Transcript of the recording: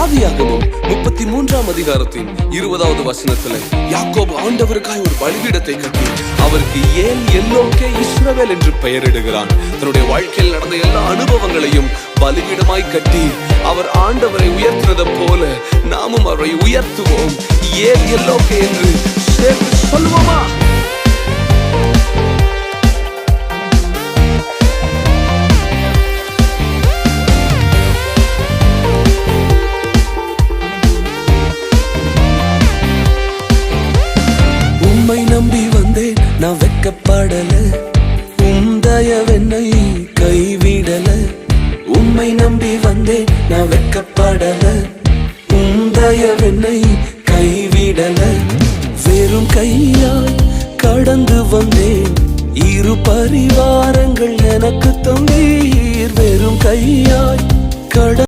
ஆதியாகமம் 33ஆம் அதிகாரத்தின் 20வது வசனத்துல யாக்கோபு ஆண்டவருக்காய் ஒரு பலிபீடத்தை கட்டி அவருக்கு ஏல் எல்லோக்கே இஸ்ரவேல் என்று பெயரிடுகிறான். தன்னுடைய வாழ்க்கையில் நடந்த எல்லா அனுபவங்களையும் பலிபீடமாய் கட்டி அவர் ஆண்டவரை உயர்த்தினதை போல நாமும் அவரை உயர்த்துவோம். ஏல் எல்லோக்கே என்று சேர்த்து சொல்வோமா? உம்மை நம்பி வந்தேன், நான் வெட்கப்படல. தயவென்னை கைவிடல. உம்மை நம்பி வந்தேன், நான் வெட்கப்படல.